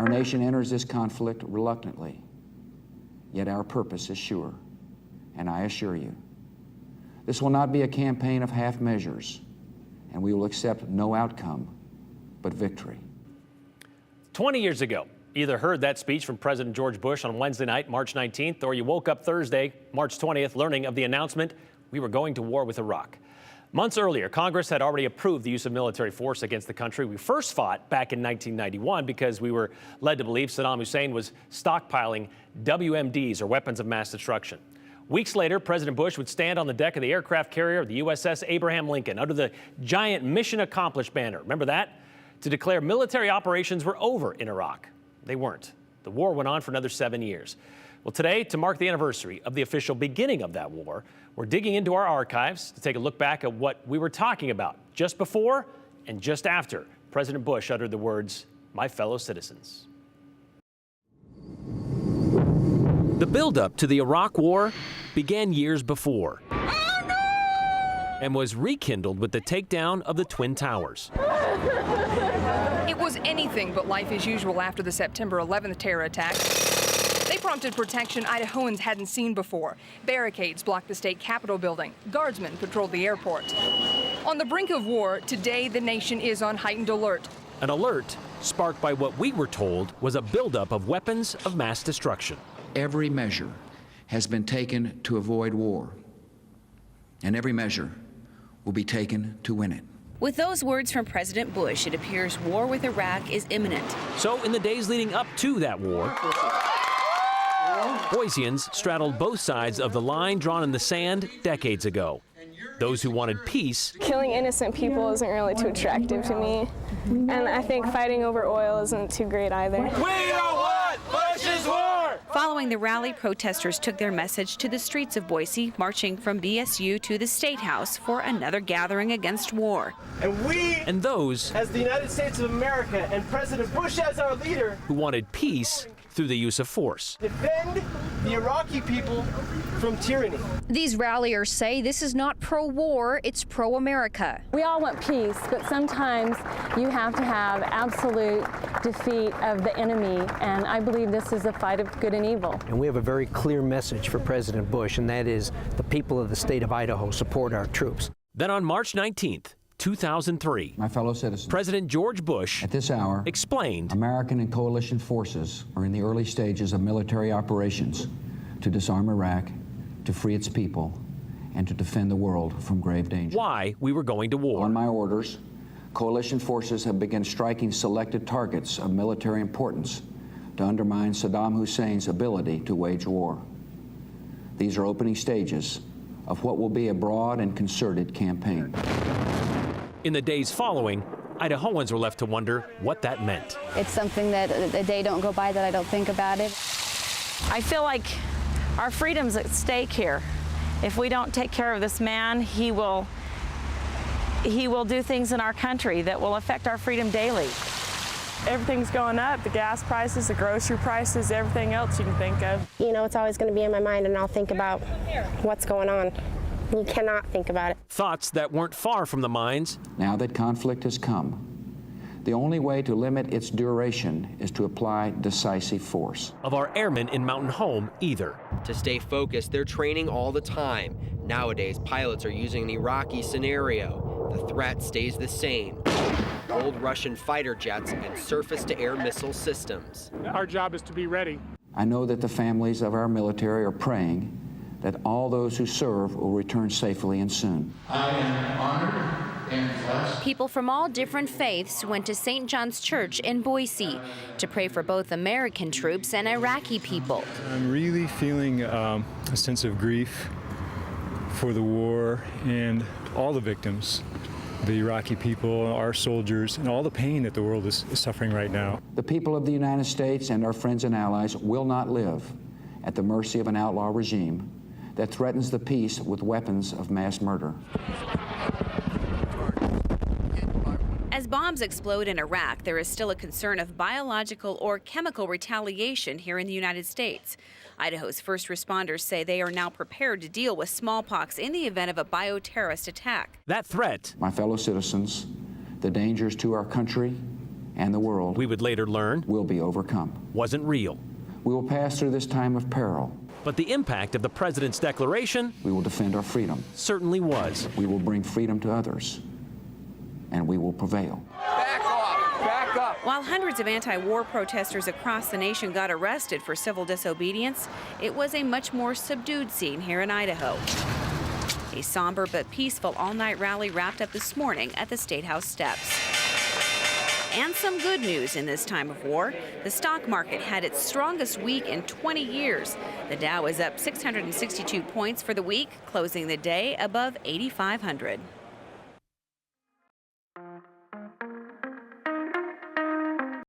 Our nation enters this conflict reluctantly, yet our purpose is sure, and I assure you, this will not be a campaign of half measures, and we will accept no outcome but victory. 20 years ago, you either heard that speech from President George Bush on Wednesday night, March 19th, or you woke up Thursday, March 20th, learning of the announcement we were going to war with Iraq. Months earlier, Congress had already approved the use of military force against the country we first fought back in 1991 because we were led to believe Saddam Hussein was stockpiling WMDs, or weapons of mass destruction. Weeks later, President Bush would stand on the deck of the aircraft carrier of the USS Abraham Lincoln under the giant Mission Accomplished banner. Remember that? To declare military operations were over in Iraq. They weren't. The war went on for another 7 years. Well, today, to mark the anniversary of the official beginning of that war, we're digging into our archives to take a look back at what we were talking about just before and just after President Bush uttered the words, "My fellow citizens." The buildup to the Iraq War began years before and was rekindled with the takedown of the Twin Towers. It was anything but life as usual after the September 11th terror attacks. They prompted protection Idahoans hadn't seen before. Barricades blocked the state capitol building. Guardsmen patrolled the airport. On the brink of war, today the nation is on heightened alert. An alert sparked by what we were told was a buildup of weapons of mass destruction. Every measure has been taken to avoid war, and every measure will be taken to win it. With those words from President Bush, it appears war with Iraq is imminent. So in the days leading up to that war, Boiseans straddled both sides of the line drawn in the sand decades ago. Those who wanted peace. Killing innocent people isn't really too attractive to me. And I think fighting over oil isn't too great either. We don't want Bush's war! Following the rally, protesters took their message to the streets of Boise, marching from BSU to the State House for another gathering against war. And we, and those, as the United States of America and President Bush as our leader, who wanted peace through the use of force. Defend the Iraqi people from tyranny. These ralliers say this is not pro-war, it's pro-America. We all want peace, but sometimes you have to have absolute defeat of the enemy, and I believe this is a fight of good and evil. And we have a very clear message for President Bush, and that is the people of the state of Idaho support our troops. Then on March 19th, 2003, My fellow citizens, President George Bush at this hour explained American and coalition forces are in the early stages of military operations to disarm Iraq, to free its people, and to defend the world from grave danger. Why we were going to war. On my orders, coalition forces have begun striking selected targets of military importance to undermine Saddam Hussein's ability to wage war. These are opening stages of what will be a broad and concerted campaign. In the days following, Idahoans were left to wonder what that meant. It's something that a day don't go by that I don't think about it. I feel like our freedom's at stake here. If we don't take care of this man, he will do things in our country that will affect our freedom daily. Everything's going up, the gas prices, the grocery prices, everything else you can think of. You know, it's always going to be in my mind, and I'll think about what's going on. You cannot think about it. Thoughts that weren't far from the minds. Now that conflict has come, the only way to limit its duration is to apply decisive force. Of our airmen in Mountain Home either. To stay focused, they're training all the time. Nowadays, pilots are using an Iraqi scenario. The threat stays the same. Old Russian fighter jets and surface-to-air missile systems. Our job is to be ready. I know that the families of our military are praying that all those who serve will return safely and soon. I am honored and blessed. People from all different faiths went to St. John's Church in Boise to pray for both American troops and Iraqi people. I'm really feeling a sense of grief for the war and all the victims, the Iraqi people, our soldiers, and all the pain that the world is suffering right now. The people of the United States and our friends and allies will not live at the mercy of an outlaw regime that threatens the peace with weapons of mass murder. As bombs explode in Iraq, there is still a concern of biological or chemical retaliation here in the United States. Idaho's first responders say they are now prepared to deal with smallpox in the event of a bioterrorist attack. That threat, my fellow citizens, the dangers to our country and the world, we would later learn, will be overcome. Wasn't real. We will pass through this time of peril. But the impact of the president's declaration, we will defend our freedom. Certainly was. We will bring freedom to others, and we will prevail. Back off! Back up! While hundreds of anti-war protesters across the nation got arrested for civil disobedience, it was a much more subdued scene here in Idaho. A somber but peaceful all-night rally wrapped up this morning at the State House steps. And some good news in this time of war. The stock market had its strongest week in 20 years. The Dow is up 662 points for the week, closing the day above 8,500.